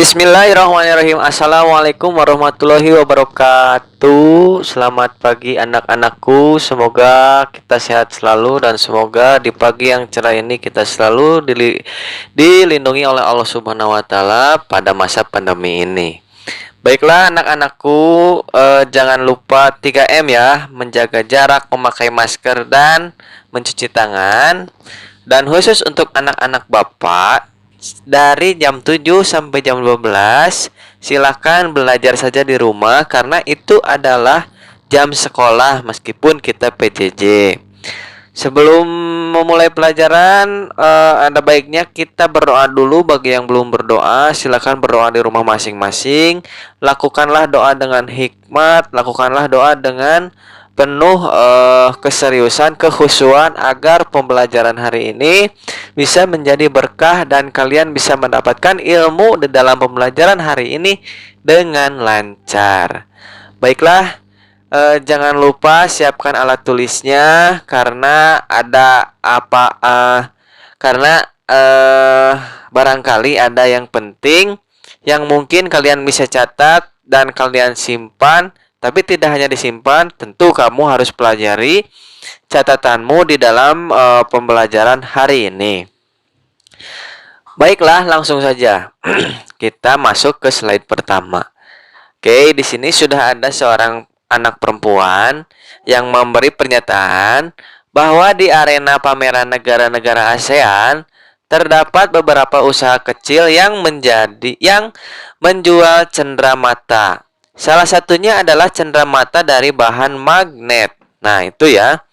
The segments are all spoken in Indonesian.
Bismillahirrahmanirrahim. Assalamualaikum warahmatullahi wabarakatuh. Selamat pagi anak-anakku. Semoga kita sehat selalu dan semoga di pagi yang cerah ini kita selalu dilindungi oleh Allah Subhanahu wa taala pada masa pandemi ini. Baiklah anak-anakku, jangan lupa 3M ya, menjaga jarak, memakai masker dan mencuci tangan. Dan khusus untuk anak-anak Bapak, dari jam 7 sampai jam 12 silahkan belajar saja di rumah karena itu adalah jam sekolah meskipun kita PJJ. Sebelum memulai pelajaran, ada baiknya kita berdoa dulu. Bagi yang belum berdoa, silakan berdoa di rumah masing-masing. Lakukanlah doa dengan hikmat, lakukanlah doa dengan penuh keseriusan, kekhusyuan agar pembelajaran hari ini bisa menjadi berkah dan kalian bisa mendapatkan ilmu di dalam pembelajaran hari ini dengan lancar. Baiklah, jangan lupa siapkan alat tulisnya karena ada barangkali ada yang penting yang mungkin kalian bisa catat dan kalian simpan. Tapi tidak hanya disimpan, tentu kamu harus pelajari catatanmu di dalam pembelajaran hari ini. Baiklah, langsung saja kita masuk ke slide pertama. Oke, di sini sudah ada seorang anak perempuan yang memberi pernyataan bahwa di arena pameran negara-negara ASEAN terdapat beberapa usaha kecil yang menjual cenderamata. Salah satunya adalah cenderamata dari bahan magnet. Nah, itu ya.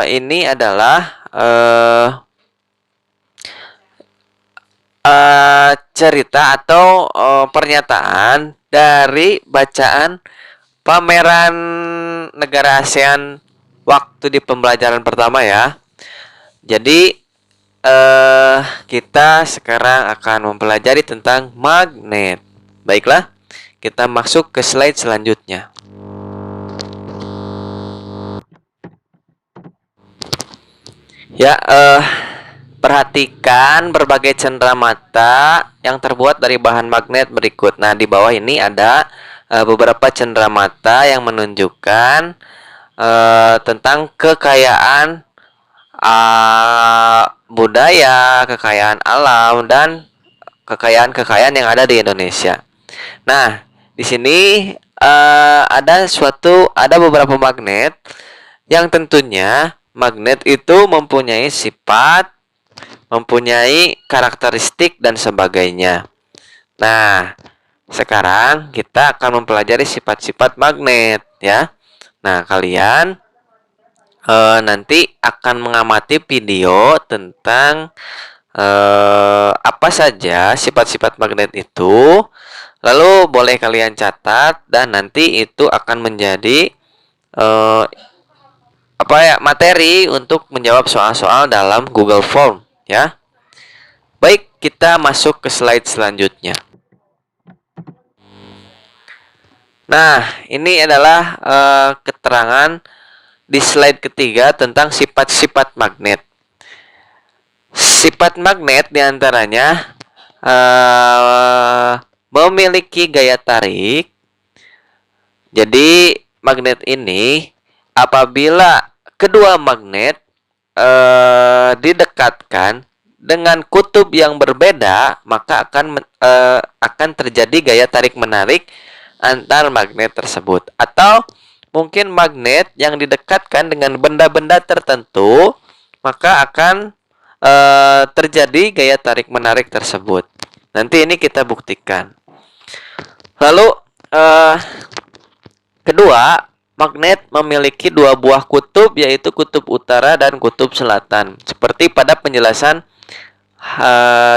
Ini adalah cerita atau pernyataan dari bacaan pameran negara ASEAN waktu di pembelajaran pertama ya. Jadi kita sekarang akan mempelajari tentang magnet. Baiklah, kita masuk ke slide selanjutnya. Ya, perhatikan berbagai cenderamata yang terbuat dari bahan magnet berikut. Nah, di bawah ini ada beberapa cenderamata yang menunjukkan tentang kekayaan budaya, kekayaan alam, dan kekayaan-kekayaan yang ada di Indonesia. Nah, di sini ada beberapa magnet yang tentunya magnet itu mempunyai sifat, mempunyai karakteristik dan sebagainya. Nah, sekarang kita akan mempelajari sifat-sifat magnet ya. Nah, kalian nanti akan mengamati video tentang apa saja sifat-sifat magnet itu. Lalu boleh kalian catat dan nanti itu akan menjadi materi untuk menjawab soal-soal dalam Google Form ya. Baik, kita masuk ke slide selanjutnya. Nah, ini adalah keterangan di slide ketiga tentang sifat-sifat magnet. Sifat magnet diantaranya memiliki gaya tarik. Jadi magnet ini apabila kedua magnet didekatkan dengan kutub yang berbeda, maka akan terjadi gaya tarik menarik antar magnet tersebut. Atau mungkin magnet yang didekatkan dengan benda-benda tertentu, maka akan terjadi gaya tarik menarik tersebut. Nanti ini kita buktikan. Lalu kedua, magnet memiliki dua buah kutub, yaitu kutub utara dan kutub selatan. Seperti pada penjelasan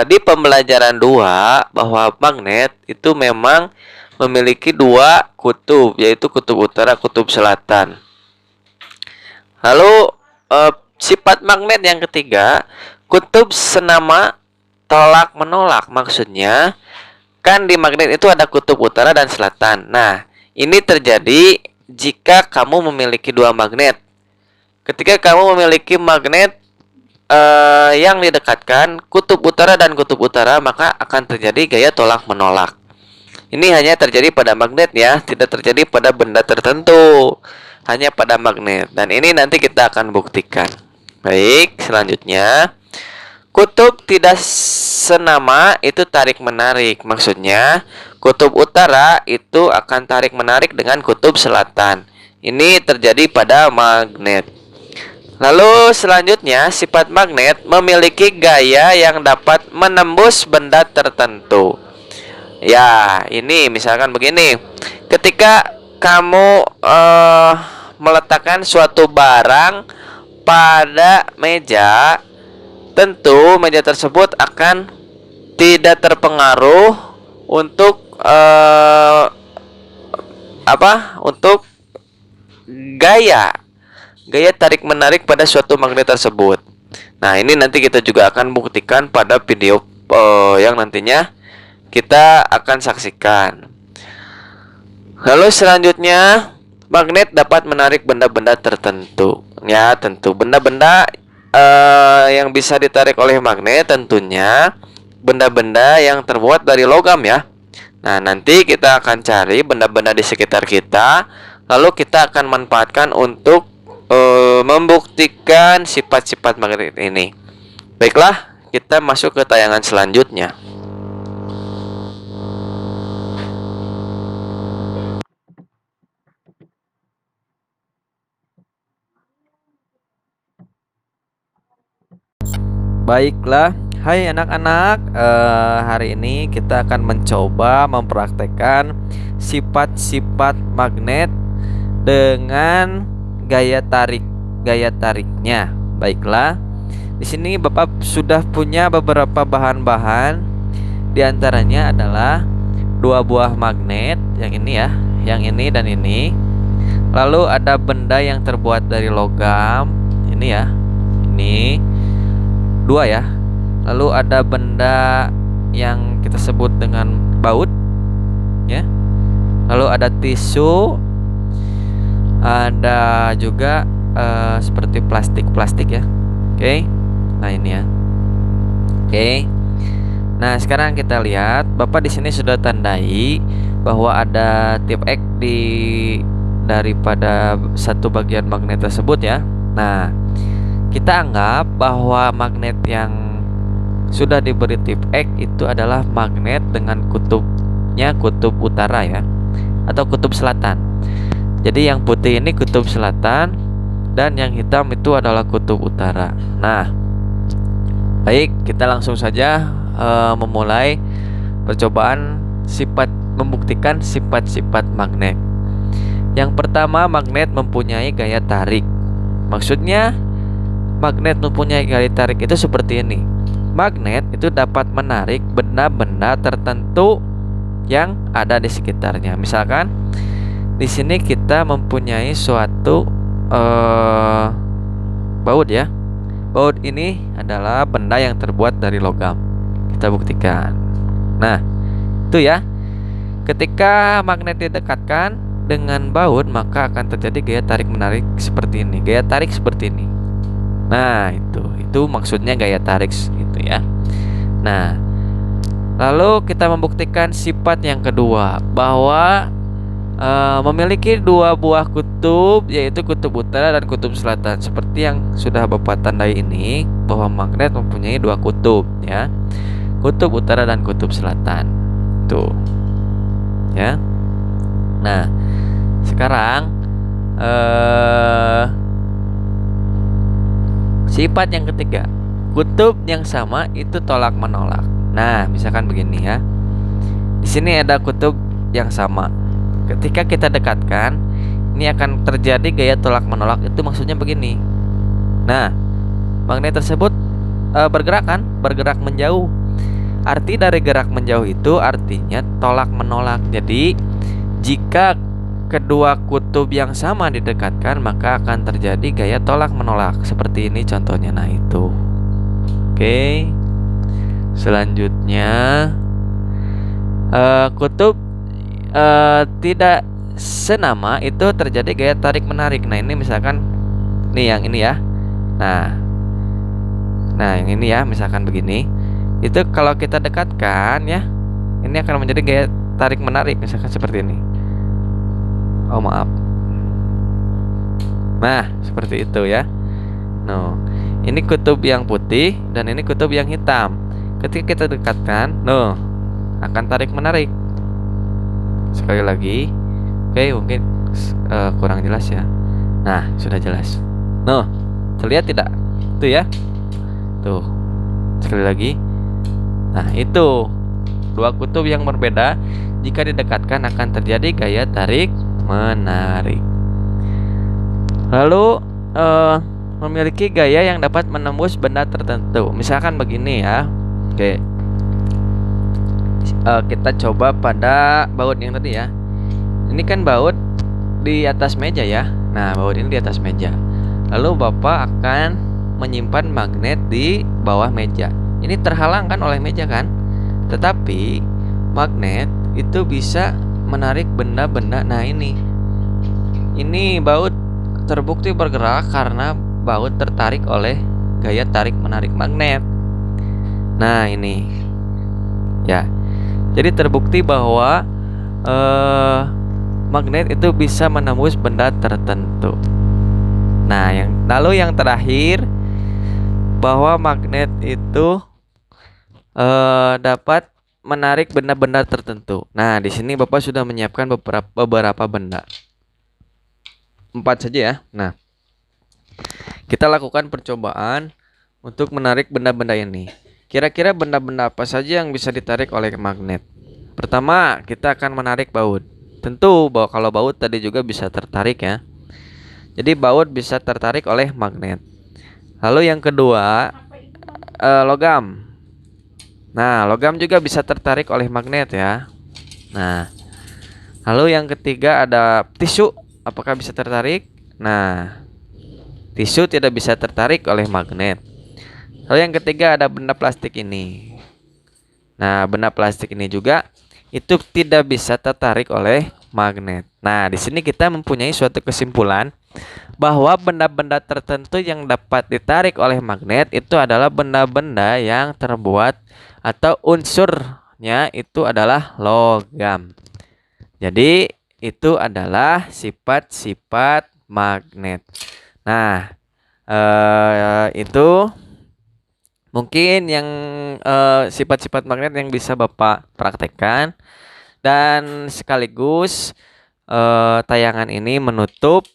di pembelajaran 2 bahwa magnet itu memang memiliki dua kutub, yaitu kutub utara, kutub selatan. Lalu sifat magnet yang ketiga, kutub senama tolak menolak. Maksudnya kan di magnet itu ada kutub utara dan selatan. Nah, ini terjadi jika kamu memiliki dua magnet. Ketika kamu memiliki magnet yang didekatkan kutub utara dan kutub utara, maka akan terjadi gaya tolak menolak. Ini hanya terjadi pada magnet ya, tidak terjadi pada benda tertentu, hanya pada magnet. Dan ini nanti kita akan buktikan. Baik, selanjutnya kutub tidak senama itu tarik menarik. Maksudnya kutub utara itu akan tarik menarik dengan kutub selatan. Ini terjadi pada magnet. Lalu selanjutnya, sifat magnet memiliki gaya yang dapat menembus benda tertentu. Ya, ini misalkan begini. Ketika kamu meletakkan suatu barang pada meja, tentu meja tersebut akan tidak terpengaruh untuk untuk gaya tarik menarik pada suatu magnet tersebut. Nah, ini nanti kita juga akan buktikan pada video yang nantinya kita akan saksikan. Lalu selanjutnya, magnet dapat menarik benda-benda tertentu. Ya, tentu benda-benda yang bisa ditarik oleh magnet tentunya benda-benda yang terbuat dari logam ya. Nah, nanti kita akan cari benda-benda di sekitar kita, lalu kita akan manfaatkan untuk membuktikan sifat-sifat magnet ini. Baiklah, kita masuk ke tayangan selanjutnya. Baiklah, hai anak-anak, hari ini kita akan mencoba mempraktekkan sifat-sifat magnet dengan gaya tariknya. Baiklah, di sini Bapak sudah punya beberapa bahan-bahan. Di antaranya adalah dua buah magnet, yang ini ya, yang ini dan ini. Lalu ada benda yang terbuat dari logam, ini ya, ini dua ya. Lalu ada benda yang kita sebut dengan baut ya. Lalu ada tisu, ada juga seperti plastik ya. Oke. Nah, ini ya. Oke. Nah, sekarang kita lihat, Bapak di sini sudah tandai bahwa ada tip X daripada satu bagian magnet tersebut ya. Nah, kita anggap bahwa magnet yang sudah diberi tip X itu adalah magnet dengan kutubnya kutub utara ya, atau kutub selatan. Jadi yang putih ini kutub selatan dan yang hitam itu adalah kutub utara. Nah, baik, kita langsung saja memulai percobaan membuktikan sifat-sifat magnet. Yang pertama, magnet mempunyai gaya tarik. Maksudnya magnet mempunyai gaya tarik itu seperti ini. Magnet itu dapat menarik benda-benda tertentu yang ada di sekitarnya. Misalkan di sini kita mempunyai suatu baut ya. Baut ini adalah benda yang terbuat dari logam. Kita buktikan. Nah, itu ya. Ketika magnet didekatkan dengan baut, maka akan terjadi gaya tarik menarik seperti ini. Gaya tarik seperti ini. Nah, itu maksudnya gaya tarik gitu ya. Nah, lalu kita membuktikan sifat yang kedua, bahwa memiliki dua buah kutub, yaitu kutub utara dan kutub selatan. Seperti yang sudah Bapak tandai ini, bahwa magnet mempunyai dua kutub ya, kutub utara dan kutub selatan. Tuh ya. Nah, sekarang sifat yang ketiga, kutub yang sama itu tolak menolak. Nah, misalkan begini ya. Di sini ada kutub yang sama. Ketika kita dekatkan, ini akan terjadi gaya tolak menolak. Itu maksudnya begini. Nah, magnet tersebut bergerak menjauh. Arti dari gerak menjauh itu artinya tolak menolak. Jadi jika kedua kutub yang sama didekatkan, maka akan terjadi gaya tolak menolak seperti ini contohnya. Nah, itu. Oke. Selanjutnya, kutub tidak senama itu terjadi gaya tarik menarik. Nah, ini misalkan nih yang ini ya. Nah, Nah, yang ini ya, misalkan begini. Itu kalau kita dekatkan ya, ini akan menjadi gaya tarik menarik, misalkan seperti ini. Oh, maaf. Nah, seperti itu ya. No, ini kutub yang putih dan ini kutub yang hitam. Ketika kita dekatkan, no, akan tarik menarik. Sekali lagi. Oke, mungkin kurang jelas ya. Nah, sudah jelas. No, terlihat tidak? Itu ya. Tuh. Sekali lagi. Nah, itu dua kutub yang berbeda. Jika didekatkan akan terjadi gaya tarik menarik. Lalu memiliki gaya yang dapat menembus benda tertentu. Misalkan begini ya. Oke. Kita coba pada baut yang tadi ya. Ini kan baut di atas meja ya. Nah, baut ini di atas meja. Lalu Bapak akan menyimpan magnet di bawah meja. Ini terhalang kan oleh meja kan? Tetapi magnet itu bisa menarik benda-benda. Nah, ini baut terbukti bergerak karena baut tertarik oleh gaya tarik menarik magnet. Nah, ini ya. Jadi terbukti bahwa magnet itu bisa menembus benda tertentu. Nah, lalu yang terakhir, bahwa magnet itu dapat menarik benda-benda tertentu. Nah, di sini Bapak sudah menyiapkan beberapa benda. 4 saja ya. Nah, kita lakukan percobaan untuk menarik benda-benda ini. Kira-kira benda-benda apa saja yang bisa ditarik oleh magnet? Pertama, kita akan menarik baut. Tentu bahwa kalau baut tadi juga bisa tertarik ya. Jadi baut bisa tertarik oleh magnet. Lalu yang kedua, logam. Nah, logam juga bisa tertarik oleh magnet ya. Nah, lalu yang ketiga ada tisu. Apakah bisa tertarik? Nah, tisu tidak bisa tertarik oleh magnet. Lalu yang ketiga ada benda plastik ini. Nah, benda plastik ini juga itu tidak bisa tertarik oleh magnet. Nah, di sini kita mempunyai suatu kesimpulan bahwa benda-benda tertentu yang dapat ditarik oleh magnet itu adalah benda-benda yang terbuat atau unsurnya itu adalah logam. Jadi, itu adalah sifat-sifat magnet. Nah, itu mungkin yang sifat-sifat magnet yang bisa Bapak praktekkan. Dan sekaligus tayangan ini menutup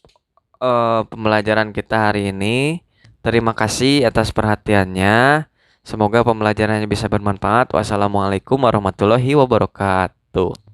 pembelajaran kita hari ini. Terima kasih atas perhatiannya. Semoga pembelajarannya bisa bermanfaat. Wassalamualaikum warahmatullahi wabarakatuh.